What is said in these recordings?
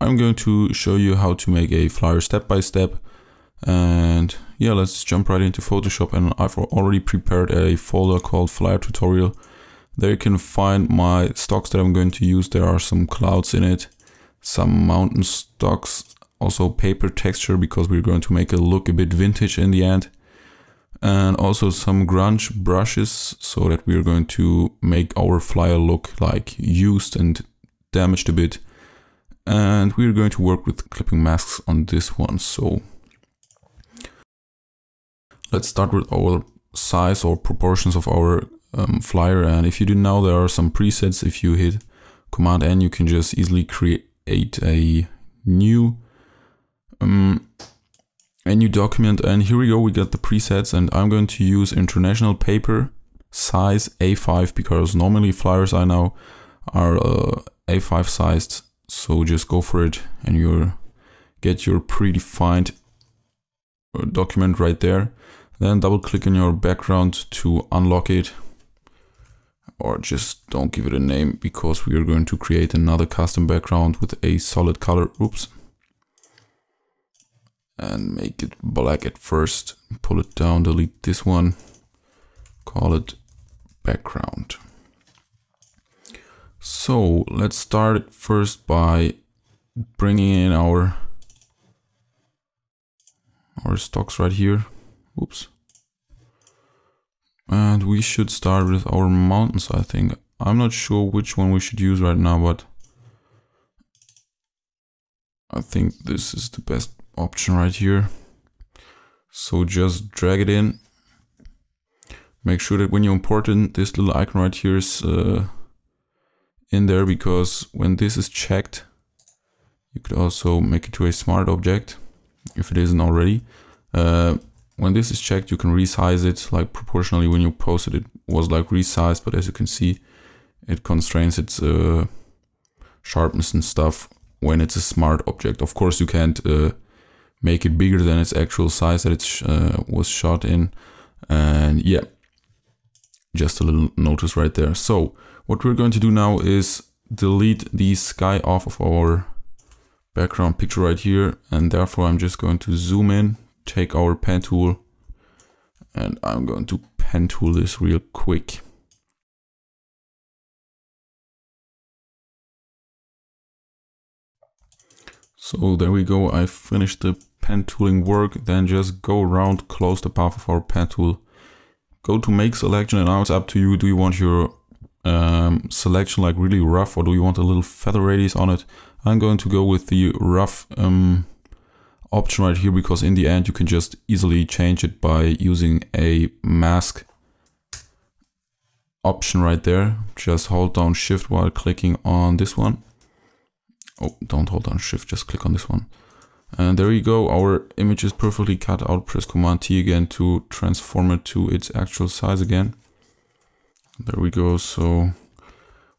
I'm going to show you how to make a flyer step by step. And yeah, let's jump right into Photoshop, and I've already prepared a folder called flyer tutorial. There you can find my stocks that I'm going to use. There are some clouds in it, some mountain stocks, also paper texture because we're going to make it look a bit vintage in the end. And also some grunge brushes so that we're going to make our flyer look like used and damaged a bit. And we're going to work with clipping masks on this one. So let's start with our size or proportions of our flyer. And if you didn't know, there are some presets. If you hit Command N, you can just easily create a new document. And here we go, we got the presets, and I'm going to use international paper size A5 because normally flyers I know are A5 sized. So just go for it and you get your predefined document right there. Then double click on your background to unlock it, or just don't give it a name because we are going to create another custom background with a solid color. Oops. And make it black at first, pull it down, delete this one, call it background. So let's start first by bringing in our stocks right here. Oops. And we should start with our mountains, I think. I'm not sure which one we should use right now, but I think this is the best option right here. So just drag it in. Make sure that when you import it, this little icon right here is in there, because when this is checked, you could also make it to a smart object if it isn't already. When this is checked, you can resize it, like proportionally. When you posted it was like resized, but as you can see, it constrains its sharpness and stuff when it's a smart object. Of course, you can't make it bigger than its actual size that it was shot in. And yeah, just a little notice right there. So what we're going to do now is delete the sky off of our background picture right here. And therefore I'm just going to zoom in, take our pen tool, and I'm going to pen tool this real quick. So there we go, I finished the pen tooling work. Then just go around, close the path of our pen tool, go to make selection, and now it's up to you. Do you want your selection like really rough, or do you want a little feather radius on it? I'm going to go with the rough option right here, because in the end you can just easily change it by using a mask option right there. Just hold down shift while clicking on this one. Oh, don't hold down shift, just click on this one. And there you go, our image is perfectly cut out. Press Command T again to transform it to its actual size again. There we go. So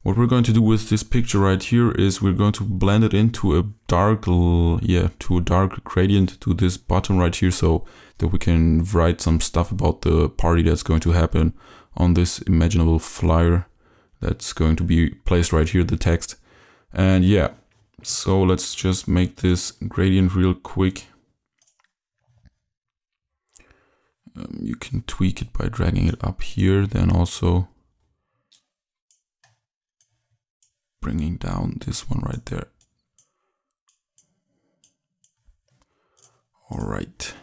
what we're going to do with this picture right here is we're going to blend it into a dark, to a dark gradient to this bottom right here, so that we can write some stuff about the party that's going to happen on this imaginable flyer that's going to be placed right here, the text. And yeah, so let's just make this gradient real quick. You can tweak it by dragging it up here, then also bringing down this one right there. All right.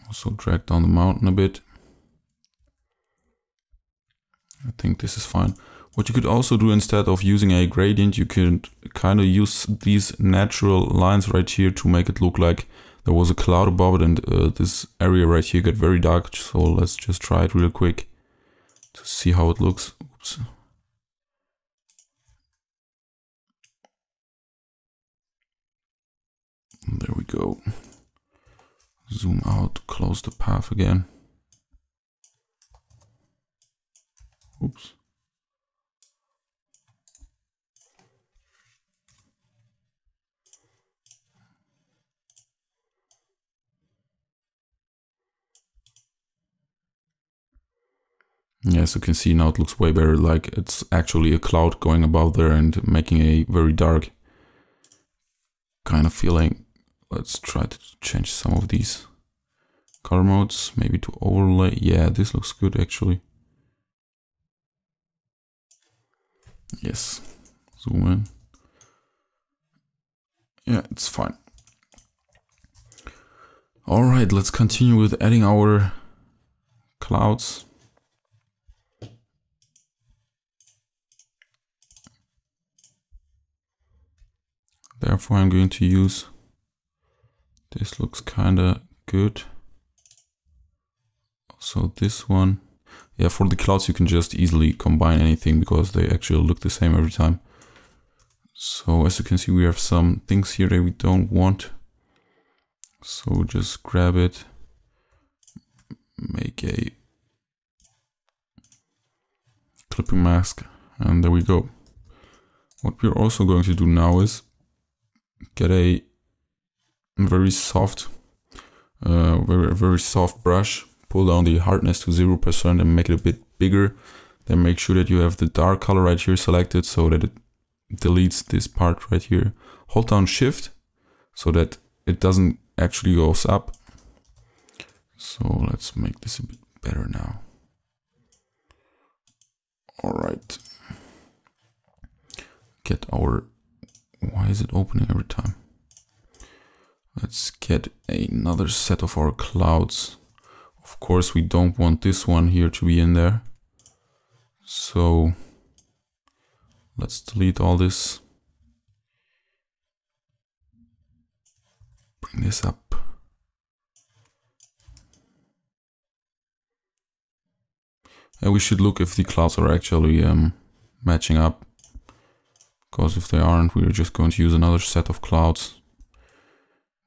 Also drag down the mountain a bit. I think this is fine. What you could also do, instead of using a gradient, you could kind of use these natural lines right here to make it look like there was a cloud above it, and this area right here got very dark. So let's just try it real quick to see how it looks. Oops. There we go. Zoom out, close the path again. Oops. Yeah, as you can see now, it looks way better, like it's actually a cloud going above there and making a very dark kind of feeling. Let's try to change some of these color modes, maybe to overlay. Yeah, this looks good actually. Yes, zoom in. Yeah, it's fine. All right, let's continue with adding our clouds. Therefore, I'm going to use, this looks kinda good. So this one, yeah, for the clouds you can just easily combine anything because they actually look the same every time. So as you can see, we have some things here that we don't want. So just grab it, make a clipping mask, and there we go. What we're also going to do now is get a very soft, very soft brush, pull down the hardness to 0% and make it a bit bigger. Then make sure that you have the dark color right here selected so that it deletes this part right here. Hold down Shift so that it doesn't actually goes up. So let's make this a bit better now. All right. Get our, why is it opening every time? Let's get another set of our clouds. Of course, we don't want this one here to be in there. So let's delete all this. Bring this up. And we should look if the clouds are actually matching up. Because if they aren't, we're just going to use another set of clouds.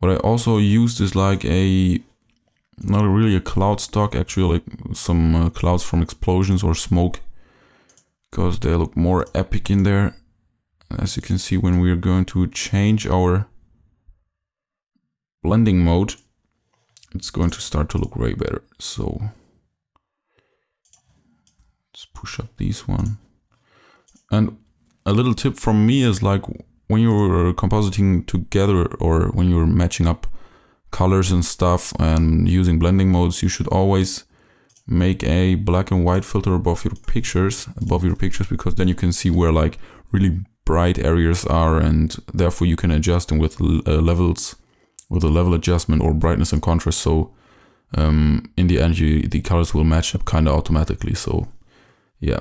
What I also used is like a, not really a cloud stock, actually like some clouds from explosions or smoke. Because they look more epic in there. As you can see, when we're going to change our blending mode, it's going to start to look way better. So let's push up these one. And a little tip from me is like when you're compositing together or when you're matching up colors and stuff and using blending modes, you should always make a black and white filter above your pictures, because then you can see where like really bright areas are, and therefore you can adjust them with levels, with a level adjustment or brightness and contrast. So in the end, the colors will match up kind of automatically. So yeah,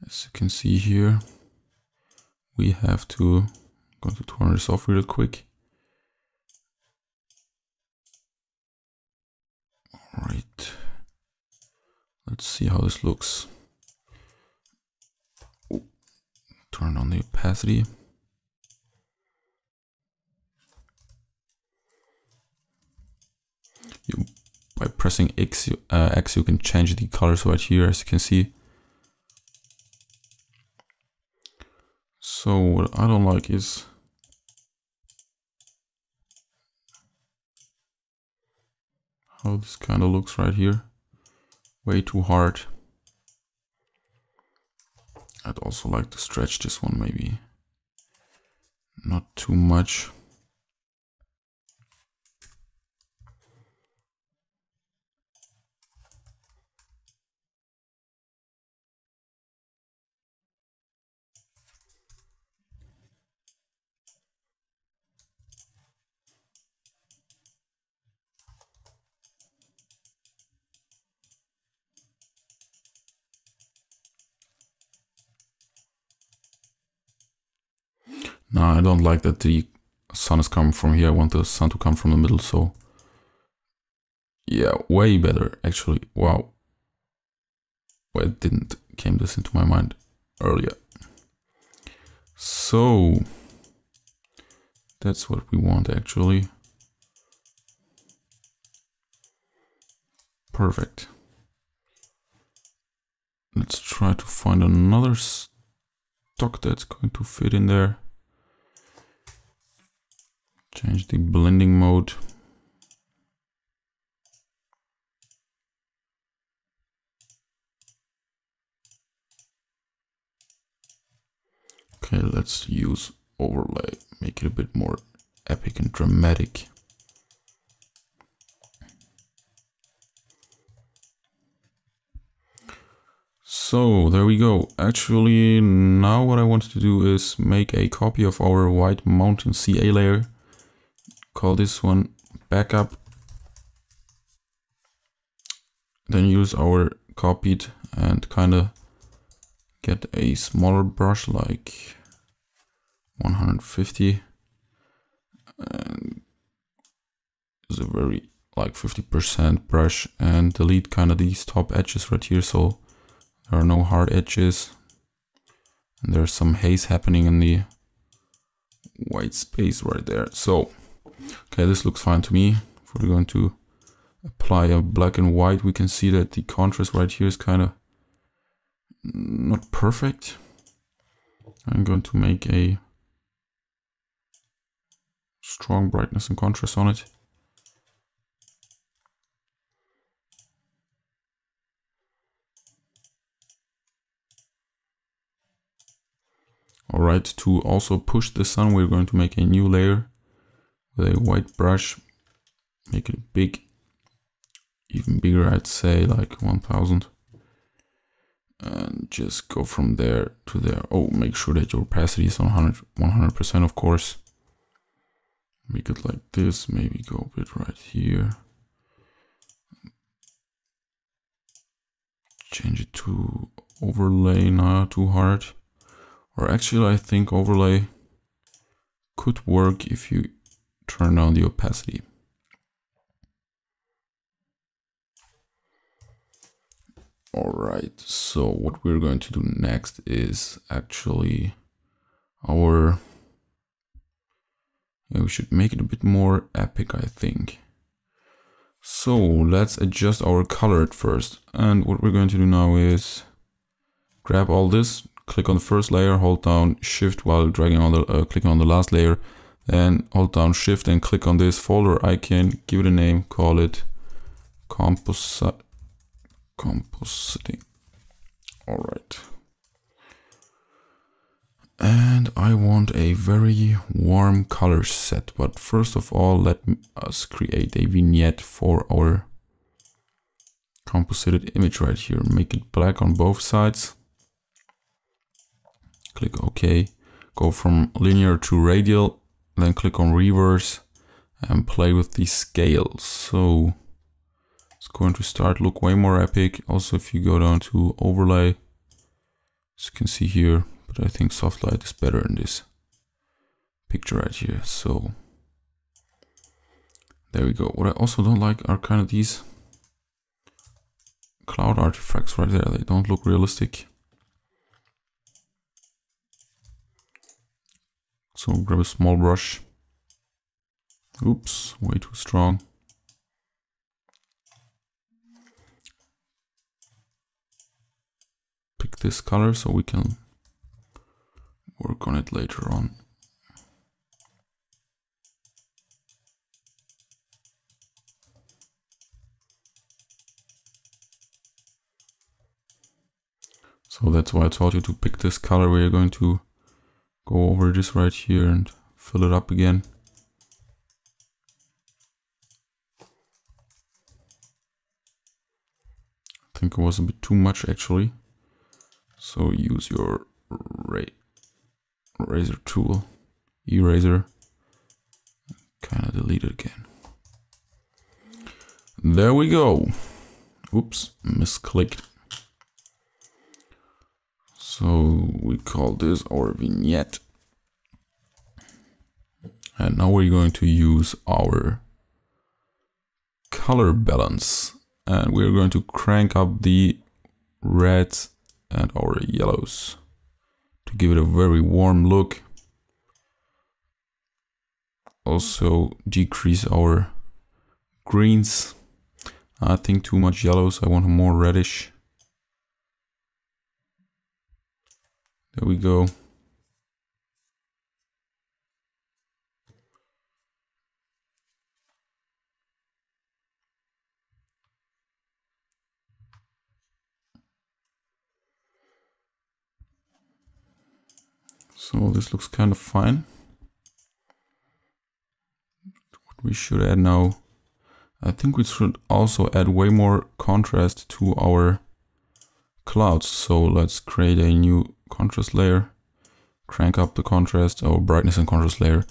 as you can see here, we have to, I'm going to turn this off real quick. All right, let's see how this looks. Ooh. Turn on the opacity. By pressing X, you can change the colors right here, as you can see. So what I don't like is how this kind of looks right here. Way too hard. I'd also like to stretch this one, maybe not too much. No, I don't like that the sun is coming from here. I want the sun to come from the middle, so yeah, way better actually. Wow. Why didn't came this into my mind earlier? So that's what we want actually. Perfect. Let's try to find another stock that's going to fit in there. Change the blending mode. Okay, let's use overlay, make it a bit more epic and dramatic. So there we go. Actually, now what I wanted to do is make a copy of our white mountain CA layer. Call this one backup. Then use our copied and kind of get a smaller brush, like 150. And use a very like 50% brush and delete kind of these top edges right here, so there are no hard edges. And there's some haze happening in the white space right there. So, okay, this looks fine to me. If we're going to apply a black and white, we can see that the contrast right here is kind of not perfect. I'm going to make a strong brightness and contrast on it. Alright, to also push the sun, we're going to make a new layer with a white brush. Make it big, even bigger, I'd say, like 1000. And just go from there to there. Oh, make sure that your opacity is on 100%, of course. Make it like this, maybe go a bit right here. Change it to overlay, not too hard. Or actually, I think overlay could work if you turn down the opacity. Alright, so what we're going to do next is actually our... we should make it a bit more epic, I think. So let's adjust our color at first. And what we're going to do now is grab all this, click on the first layer, hold down Shift while dragging on the clicking on the last layer, then hold down Shift and click on this folder icon, give it a name, call it compositing. Alright. And I want a very warm color set, but first of all, let us create a vignette for our composited image right here. Make it black on both sides. Click OK. Go from linear to radial, then click on reverse and play with the scale. So it's going to start look way more epic. Also, if you go down to overlay, as you can see here, but I think soft light is better in this picture right here. So there we go. What I also don't like are kind of these cloud artifacts right there. They don't look realistic. So grab a small brush. Oops, way too strong. Pick this color so we can work on it later on. So that's why I told you to pick this color. We're going to go over this right here and fill it up again. I think it was a bit too much actually. So use your eraser tool, eraser, kind of delete it again. There we go. Oops, misclicked. So we call this our vignette. And now we're going to use our color balance. And we're going to crank up the reds and our yellows to give it a very warm look. Also decrease our greens. I think too much yellows. I want more reddish. There we go. So this looks kind of fine. What we should add now, I think we should also add way more contrast to our clouds. So let's create a new contrast layer, crank up the contrast, or brightness and contrast layer,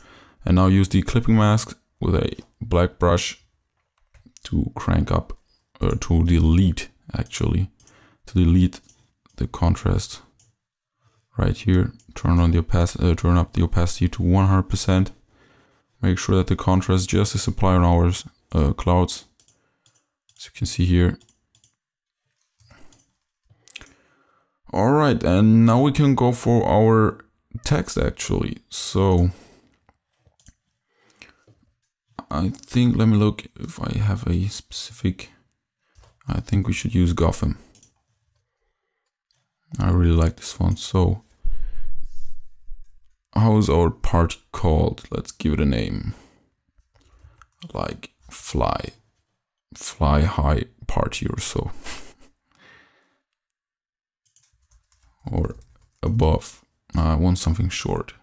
and now use the clipping mask with a black brush to crank up, or to delete the contrast right here. Turn up the opacity to 100%. Make sure that the contrast just is applied on our clouds, as you can see here. All right, and now we can go for our text actually. So I think, let me look if I have a specific, I think we should use Gotham. I really like this font. So how is our party called? Let's give it a name, like fly high party or so. Or above. I want something short.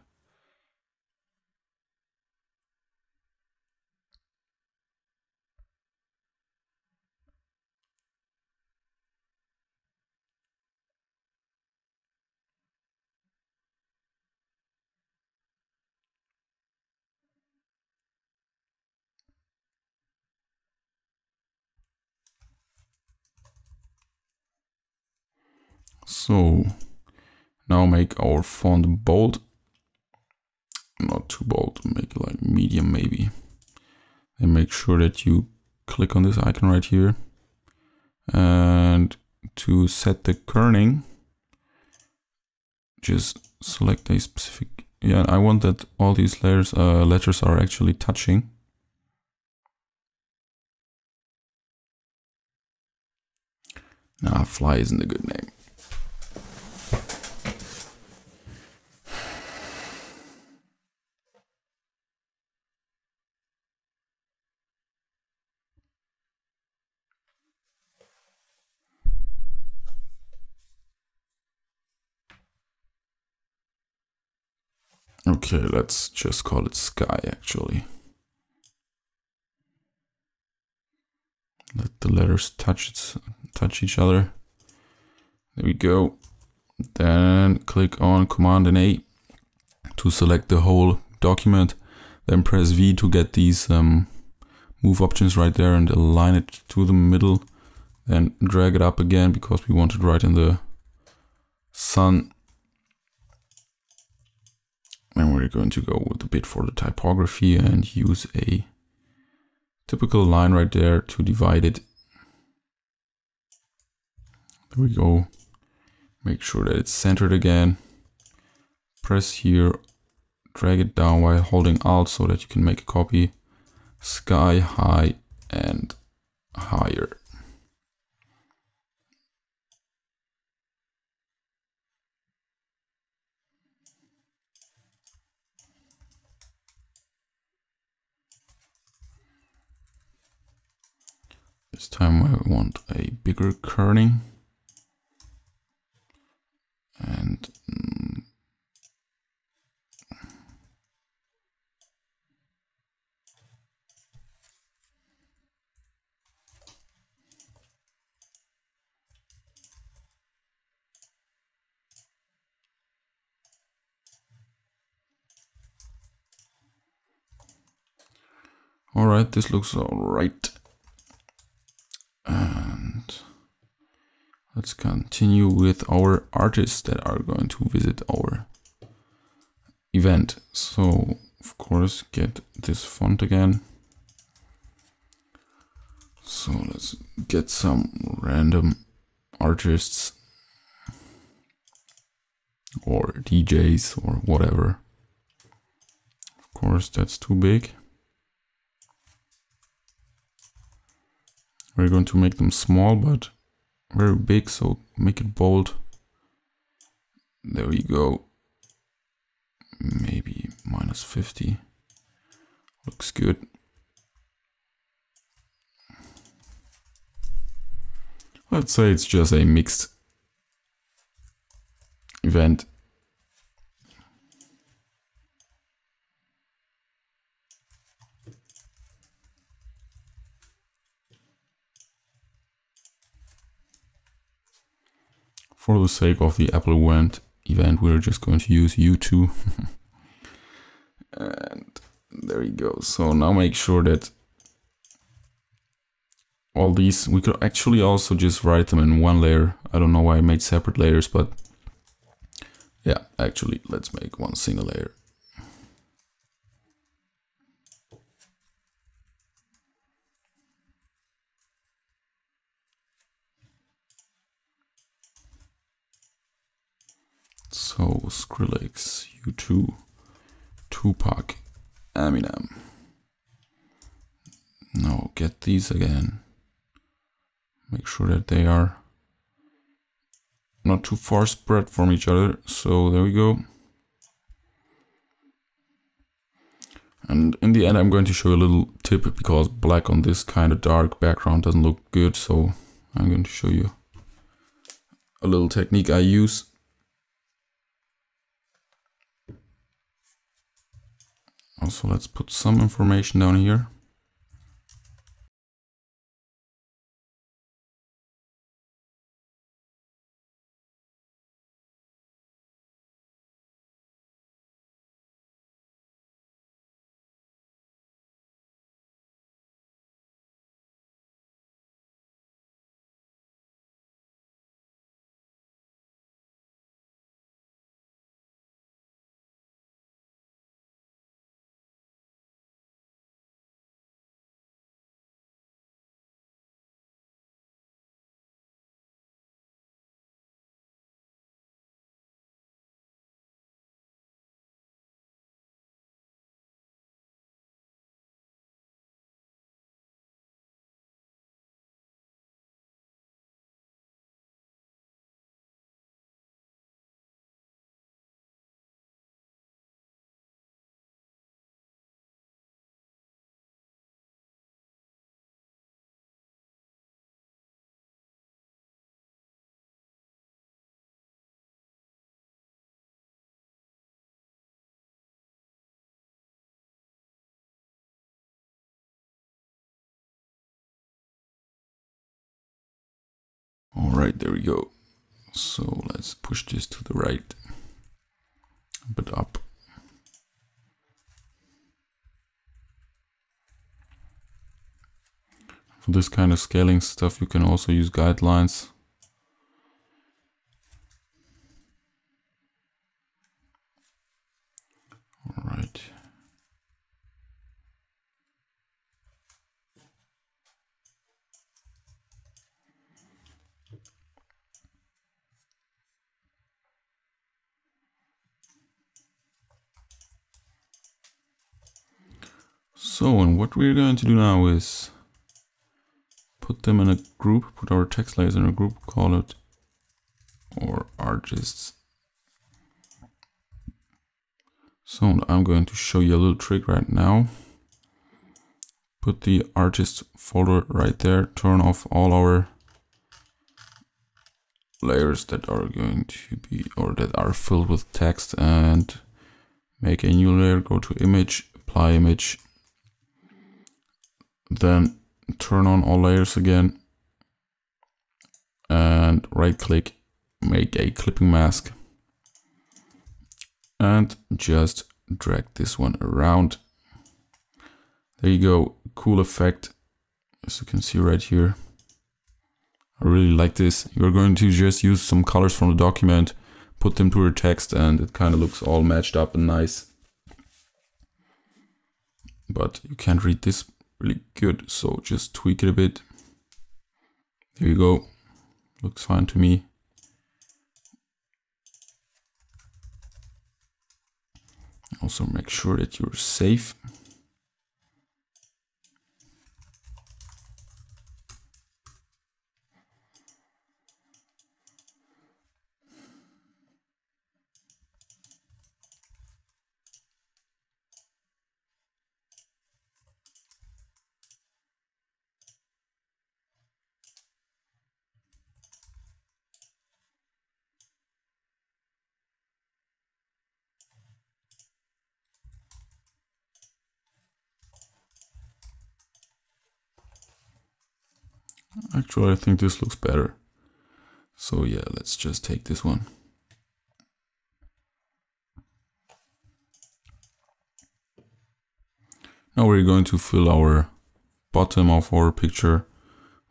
So now make our font bold. Not too bold, make it like medium maybe. And make sure that you click on this icon right here. And to set the kerning, just select a specific, yeah, I want that all these letters are actually touching. Nah, fly isn't a good name. Okay, let's just call it sky actually. Let the letters touch each other. There we go. Then click on Command and A to select the whole document. Then press V to get these move options right there and align it to the middle. Then drag it up again because we want it right in the sun. And we're going to go with a bit for the typography and use a typical line right there to divide it. There we go. Make sure that it's centered again. Press here, drag it down while holding Alt so that you can make a copy. Sky high and higher. This time I want a bigger kerning. And all right, this looks all right. And let's continue with our artists that are going to visit our event. So, of course, get this font again. So let's get some random artists or DJs or whatever. Of course, that's too big. We're going to make them small, but very big, so make it bold. There we go. Maybe -50. Looks good. Let's say it's just a mixed event. For the sake of the Apple event, we're just going to use U2. And there you go. So now make sure that all these, we could actually also just write them in one layer. I don't know why I made separate layers, but yeah, actually, let's make one single layer. So Skrillex, U2, Tupac, Eminem. Now get these again. Make sure that they are not too far spread from each other. So there we go. And in the end, I'm going to show you a little tip, because black on this kind of dark background doesn't look good. So I'm going to show you a little technique I use. Also, let's put some information down here. All right, there we go. So let's push this to the right, a bit up. For this kind of scaling stuff, you can also use guidelines. All right. So, and what we're going to do now is put them in a group, put our text layers in a group, call it or artists. So I'm going to show you a little trick right now. Put the artist folder right there, turn off all our layers that are going to be, or that are filled with text, and make a new layer, go to image, apply image, then turn on all layers again and right click, make a clipping mask and just drag this one around. There you go, cool effect, as you can see right here. I really like this. You're going to just use some colors from the document, put them to your text, and it kind of looks all matched up and nice. But you can't read this really good, so just tweak it a bit. There you go, looks fine to me. Also make sure that you're safe. Actually, I think this looks better. So yeah, let's just take this one. Now we're going to fill our bottom of our picture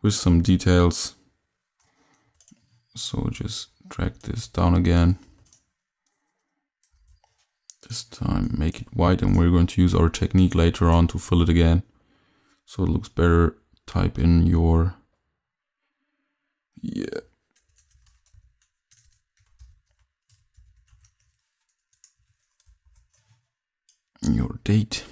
with some details. So just drag this down again. This time make it white, and we're going to use our technique later on to fill it again so it looks better. Type in your your date.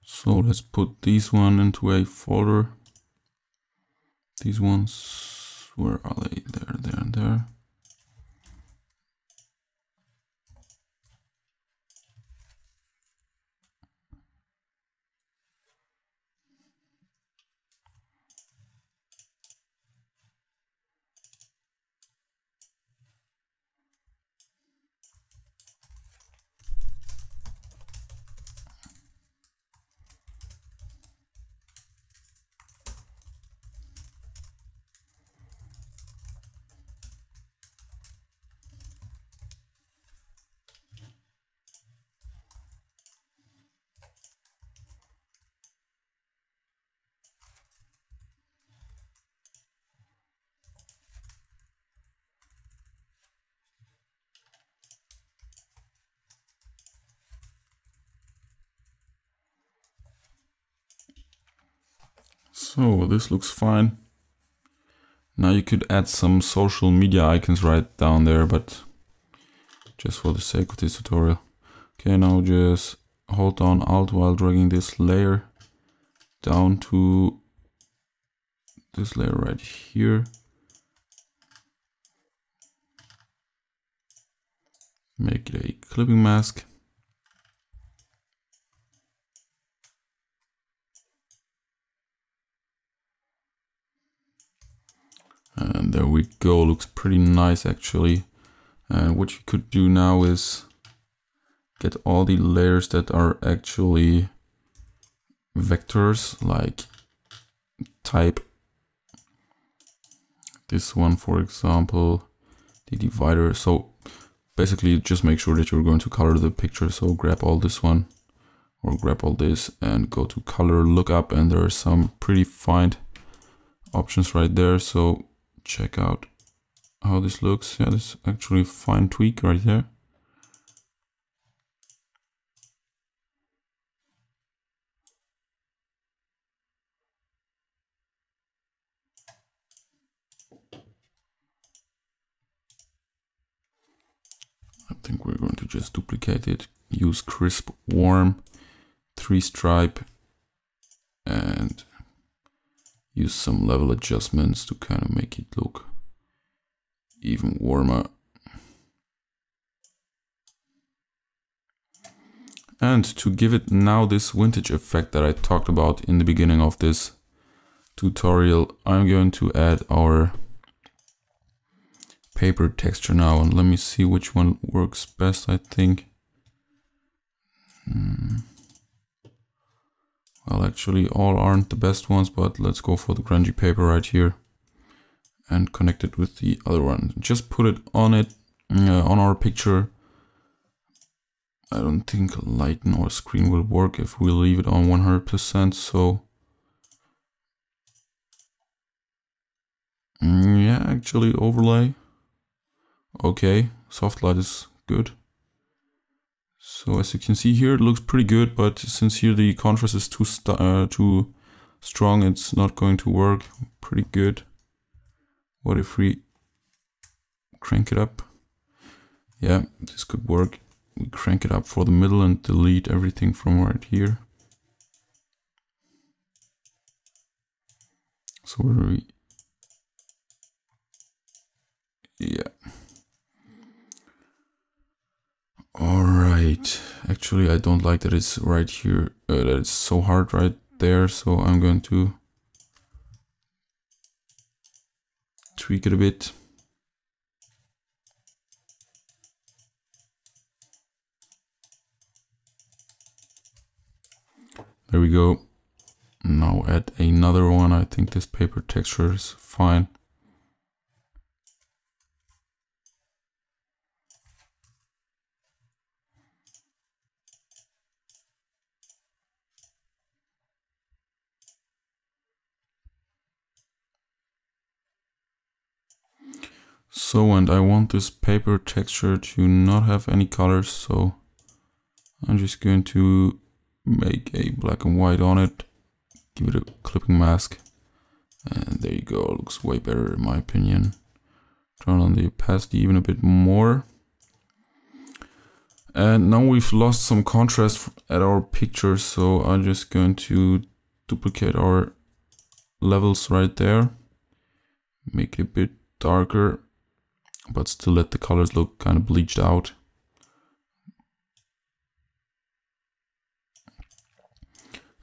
So let's put these one into a folder. These ones, where are they? There, there, and there. So this looks fine. Now you could add some social media icons right down there, but just for the sake of this tutorial. Okay, now just hold down Alt while dragging this layer down to this layer right here. Make it a clipping mask. And there we go, looks pretty nice actually. And what you could do now is get all the layers that are actually vectors like type. This one, for example, the divider. So basically just make sure that you're going to color the picture. So grab all this one or grab all this and go to color, look up, and there are some pretty fine options right there. So check out how this looks. Yeah, this is actually a fine tweak right there. I think we're going to just duplicate it, use crisp warm 3-stripe, and use some level adjustments to kind of make it look even warmer. And to give it now this vintage effect that I talked about in the beginning of this tutorial, I'm going to add our paper texture now, and let me see which one works best. I think well, actually all aren't the best ones, but let's go for the grungy paper right here and connect it with the other one. Just put it on on our picture. I don't think lighten or screen will work if we leave it on 100%, so yeah, actually overlay. Okay, soft light is good. So as you can see here, it looks pretty good, but since here the contrast is too strong, it's not going to work pretty good. What if we crank it up? Yeah, this could work. We crank it up for the middle and delete everything from right here. So where do we? Yeah. Alright, actually I don't like that it's right here, that it's so hard right there, so I'm going to tweak it a bit. There we go. Now add another one. I think this paper texture is fine. So, and I want this paper texture to not have any colors, so I'm just going to make a black and white on it, give it a clipping mask, and there you go. It looks way better in my opinion. Turn on the opacity even a bit more. And now we've lost some contrast at our picture, so I'm just going to duplicate our levels right there, make it a bit darker, but still let the colors look kind of bleached out.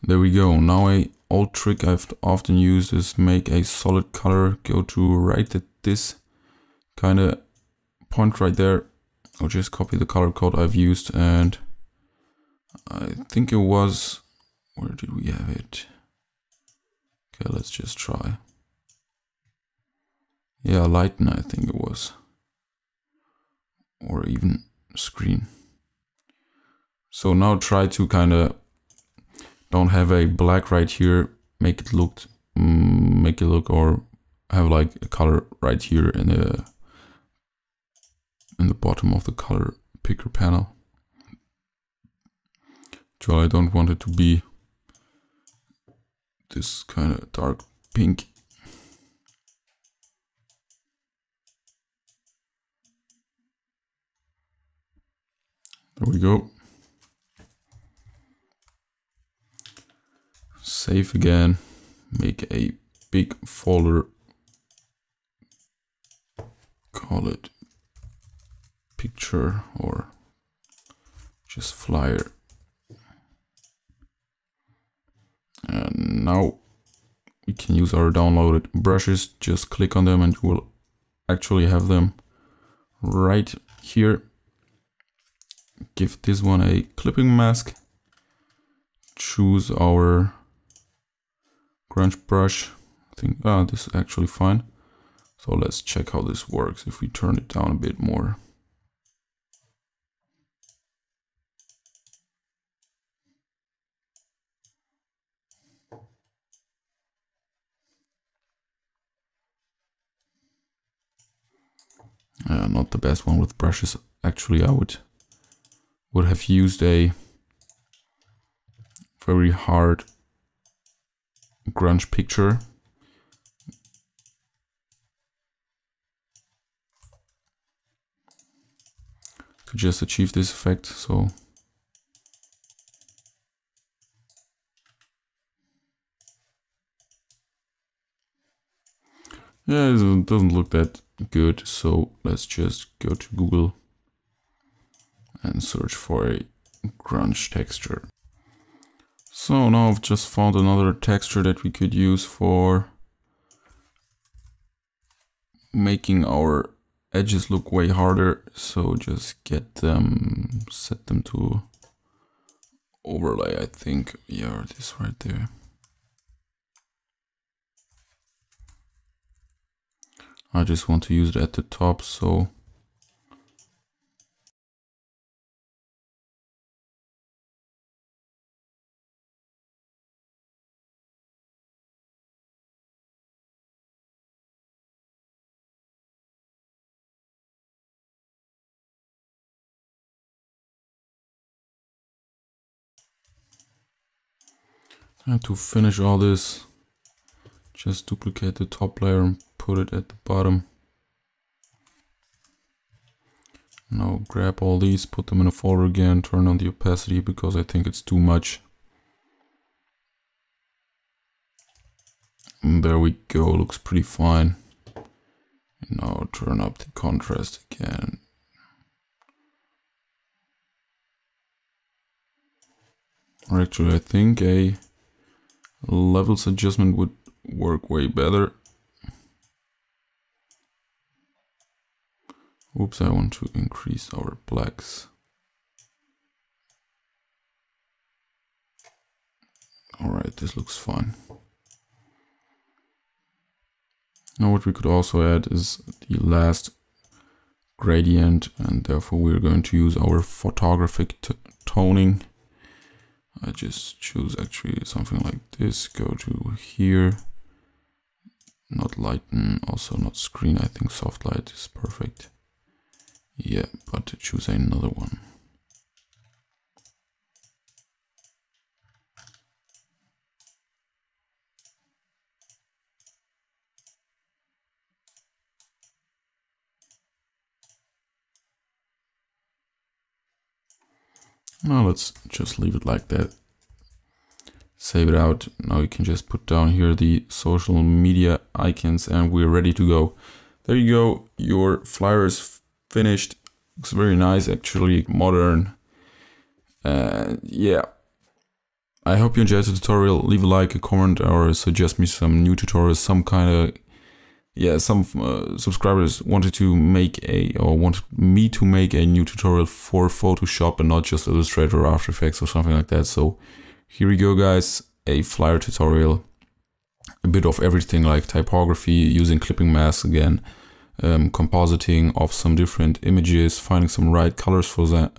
There we go. Now a old trick I've often used is make a solid color, go to right at this kind of point right there. I'll just copy the color code I've used, and I think it was, where did we have it? Okay, let's just try. Yeah, lighten, I think it was. Or even screen. So now try to kind of don't have a black right here, make it look or have like a color right here in the bottom of the color picker panel. So I don't want it to be this kind of dark pink. There we go. Save again, make a big folder, call it picture or just flyer. And now we can use our downloaded brushes, just click on them and you will actually have them right here. Give this one a clipping mask, choose our grunge brush. I think, this is actually fine. So let's check how this works if we turn it down a bit more. Not the best one with brushes. Actually, I would have used a very hard grunge picture. To just achieve this effect, so yeah, it doesn't look that good, so let's just go to Google and search for a grunge texture. So now I've just found another texture that we could use for making our edges look way harder. So just get them, set them to overlay, I think. Yeah, this right there. I just want to use it at the top, so and to finish all this, just duplicate the top layer and put it at the bottom. Now grab all these, put them in a folder again, turn on the opacity because I think it's too much. And there we go, looks pretty fine. And now turn up the contrast again. Or actually, I think a levels adjustment would work way better. Oops, I want to increase our blacks. Alright, this looks fine. Now what we could also add is the last gradient, and therefore we're going to use our photographic toning. I just choose actually something like this, go to here, not lighten, also not screen, I think soft light is perfect. Yeah, but to choose another one. Now let's just leave it like that. Save it out. Now you can just put down here the social media icons and we're ready to go. There you go, your flyer is finished. Looks very nice, actually, modern. Yeah. I hope you enjoyed the tutorial. Leave a like, a comment, or suggest me some new tutorials, some kind of... Yeah, some subscribers wanted me to make a new tutorial for Photoshop and not just Illustrator or After Effects or something like that. So here we go, guys, a flyer tutorial. A bit of everything like typography, using clipping masks again, compositing of some different images, finding some right colors for that.